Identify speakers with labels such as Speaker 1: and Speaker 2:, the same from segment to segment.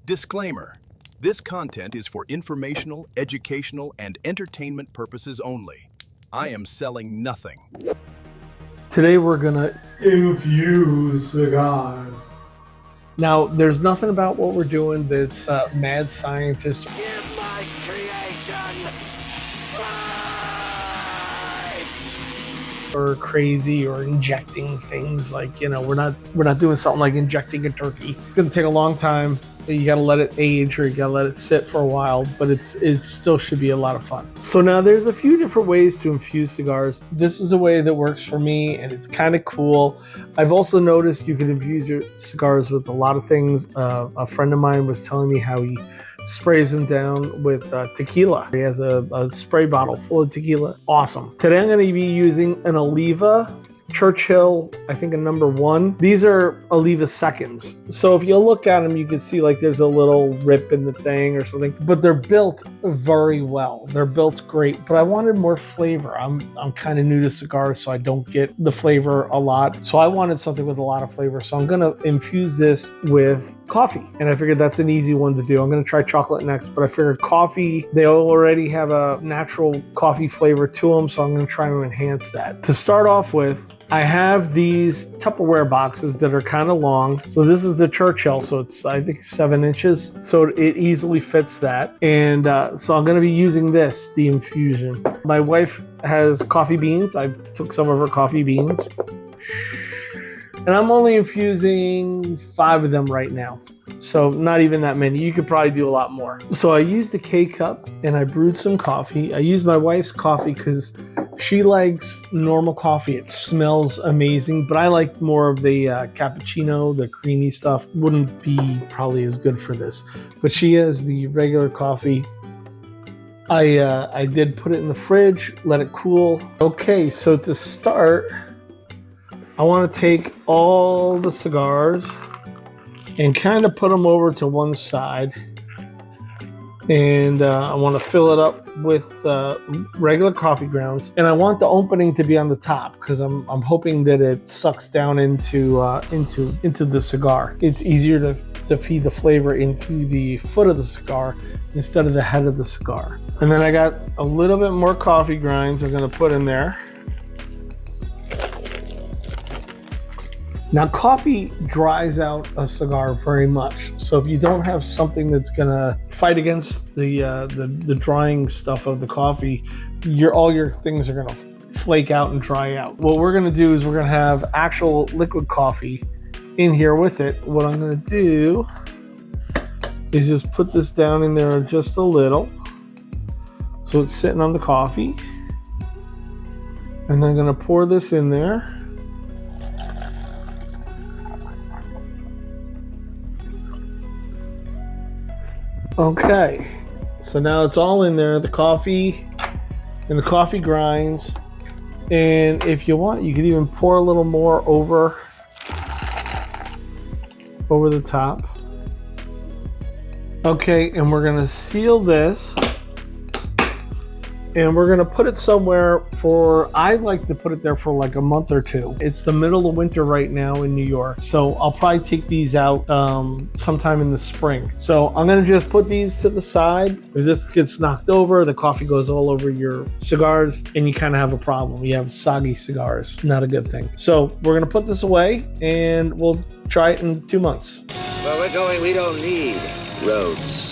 Speaker 1: Disclaimer. This content is for informational, educational, and entertainment purposes only. I am selling nothing.
Speaker 2: Today we're gonna infuse cigars. Now, there's nothing about what we're doing that's mad scientist
Speaker 3: Give my creation life!
Speaker 2: or crazy or injecting things like, you know, we're not doing something like injecting a turkey. It's gonna take a long time. You gotta let it age or you gotta let it sit for a while, but it still should be a lot of fun. So now there's a few different ways to infuse cigars. This is a way that works for me and it's kind of cool. I've also noticed you can infuse your cigars with a lot of things. A friend of mine was telling me how he sprays them down with tequila. He has a spray bottle full of tequila. Awesome. Today I'm gonna be using an Oliva Churchill, I think a number 1. These are Oliva seconds. So if you look at them, you can see like there's a little rip in the thing or something, but they're built very well. They're built great, but I wanted more flavor. I'm kind of new to cigars, so I don't get the flavor a lot. So I wanted something with a lot of flavor. So I'm gonna infuse this with coffee. And I figured that's an easy one to do. I'm gonna try chocolate next, but I figured coffee, they already have a natural coffee flavor to them, so I'm gonna try to enhance that. To start off with, I have these Tupperware boxes that are kind of long. So this is the Churchill, so it's I think 7 inches. So it easily fits that. And so I'm gonna be using this, the infusion. My wife has coffee beans. I took some of her coffee beans. And I'm only infusing 5 of them right now. So not even that many. You could probably do a lot more. So I used a K-cup and I brewed some coffee. I used my wife's coffee because she likes normal coffee. It smells amazing, but I like more of the cappuccino, the creamy stuff. Wouldn't be probably as good for this. But she has the regular coffee. I did put it in the fridge, let it cool. Okay, so to start, I want to take all the cigars and kind of put them over to one side. And I want to fill it up with regular coffee grounds. And I want the opening to be on the top because I'm hoping that it sucks down into the cigar. It's easier to feed the flavor into the foot of the cigar instead of the head of the cigar. And then I got a little bit more coffee grinds I'm going to put in there. Now, coffee dries out a cigar very much. So if you don't have something that's gonna fight against the drying stuff of the coffee, all your things are gonna flake out and dry out. What we're gonna do is we're gonna have actual liquid coffee in here with it. What I'm gonna do is just put this down in there just a little. So it's sitting on the coffee. And then I'm gonna pour this in there. Okay, so now it's all in there, the coffee and the coffee grinds. And if you want, you could even pour a little more over the top. Okay, and we're gonna seal this. And we're gonna put it somewhere I like to put it there for like a month or 2. It's the middle of winter right now in New York. So I'll probably take these out sometime in the spring. So I'm gonna just put these to the side. If this gets knocked over, the coffee goes all over your cigars and you kind of have a problem. You have soggy cigars, not a good thing. So we're gonna put this away and we'll try it in 2 months.
Speaker 3: Where we're going, we don't need roads.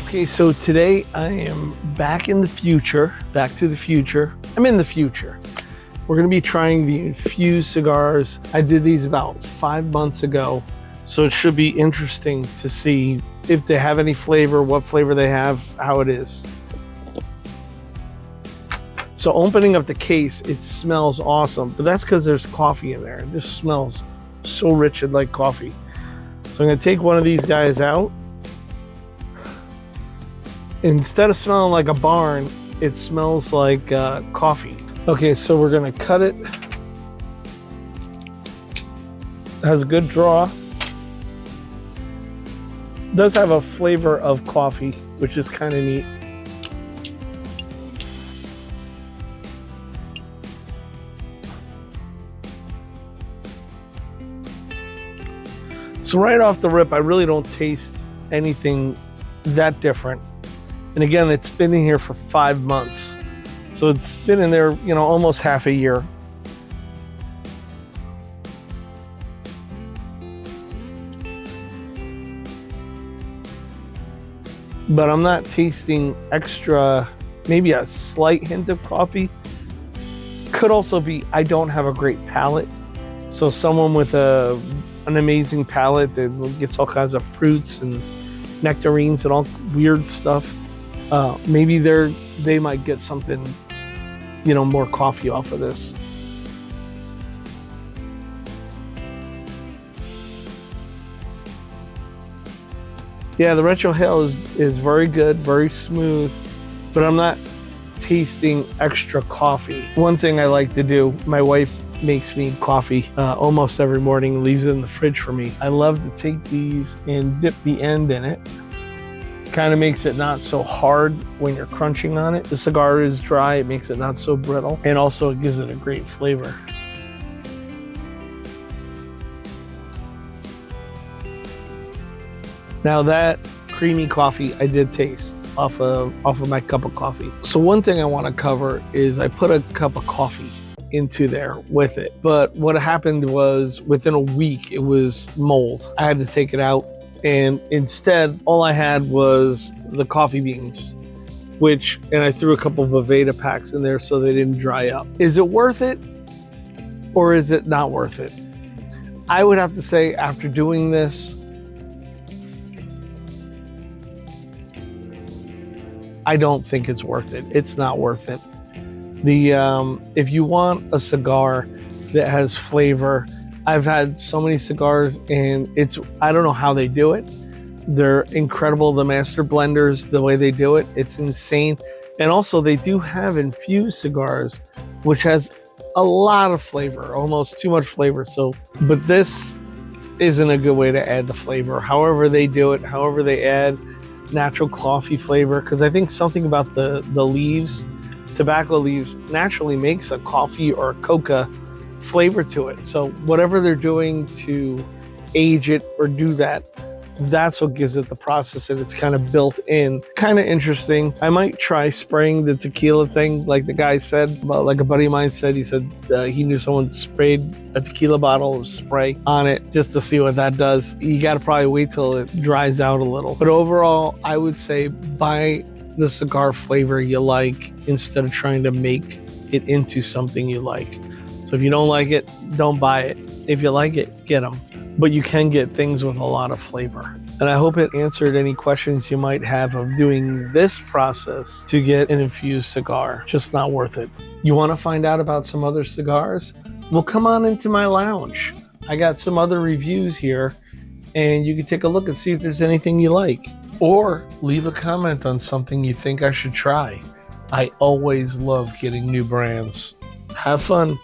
Speaker 2: Okay, so today I am back to the future. I'm in the future. We're gonna be trying the infused cigars. I did these about 5 months ago, so it should be interesting to see if they have any flavor, what flavor they have, how it is. So opening up the case, it smells awesome, but that's because there's coffee in there. It just smells so rich and like coffee. So I'm gonna take one of these guys out. Instead of smelling like a barn, it smells like coffee. Okay, so we're gonna cut it. It has a good draw. It does have a flavor of coffee, which is kind of neat. So right off the rip, I really don't taste anything that different. And again, it's been in here for 5 months. So it's been in there, you know, almost half a year. But I'm not tasting extra, maybe a slight hint of coffee. Could also be I don't have a great palate. So someone with an amazing palate that gets all kinds of fruits and nectarines and all weird stuff, maybe they might get something, you know, more coffee off of this. Yeah, the retrohale is very good, very smooth, but I'm not tasting extra coffee. One thing I like to do, my wife makes me coffee almost every morning, leaves it in the fridge for me. I love to take these and dip the end in it. Kind of makes it not so hard when you're crunching on it. The cigar is dry, it makes it not so brittle, and also it gives it a great flavor. Now that creamy coffee I did taste off of my cup of coffee. So one thing I want to cover is I put a cup of coffee into there with it. But what happened was within a week it was mold. I had to take it out, and instead all I had was the coffee beans, and I threw a couple of Aveda packs in there so they didn't dry up. Is it worth it or is it not worth it? I would have to say after doing this, I don't think it's worth it. It's not worth it. If you want a cigar that has flavor, I've had so many cigars and I don't know how they do it. They're incredible. The master blenders, the way they do it, it's insane. And also they do have infused cigars, which has a lot of flavor, almost too much flavor. But this isn't a good way to add the flavor. However they do it, however they add natural coffee flavor, because I think something about the leaves, tobacco leaves, naturally makes a coffee or a coca flavor to it. So whatever they're doing to age it or do that, that's what gives it the process, and it's kind of built in. Kind of interesting. I might try spraying the tequila thing, like the guy said, like a buddy of mine said. He said he knew someone sprayed a tequila bottle of spray on it just to see what that does. You got to probably wait till it dries out a little. But overall, I would say buy the cigar flavor you like instead of trying to make it into something you like. So if you don't like it, don't buy it. If you like it, get them. But you can get things with a lot of flavor. And I hope it answered any questions you might have of doing this process to get an infused cigar. Just not worth it. You want to find out about some other cigars? Well, come on into my lounge. I got some other reviews here, and you can take a look and see if there's anything you like. Or leave a comment on something you think I should try. I always love getting new brands. Have fun.